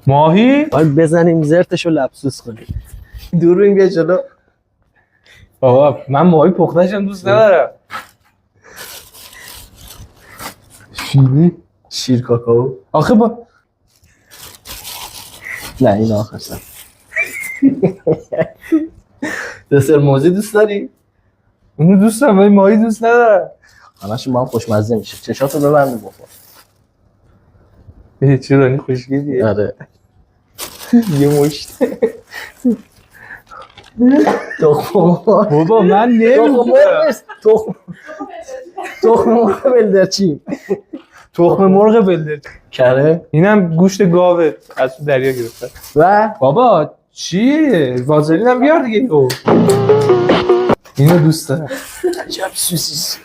ماهی؟ باید بزنیم زرتشو لبسوس کنیم. دوربین بیا جلو. بابا من ماهی پخته‌شم دوست ندارم. شیر کاکائو. آخه با نه این آخر سر. دسر موزی دوست داری؟ اونو دوست دارم ولی ماهی دوست ندارم. همشون با هم خوشمزه میشه. چشاتو ببند بخور. چه رانی خوشگلیه. آره. یه مشت. تخم مرغ. بابا من تخم نمی‌خورم. مرغ نیست. تخم مرغ بلدرچین. تخم مرغ بلدر. کره اینم گوشت گاوه از تو دریا گرفتن. و بابا چیه؟ وازلین هم بیار دیگه. اینو دوست دارم. عجب سوسیس.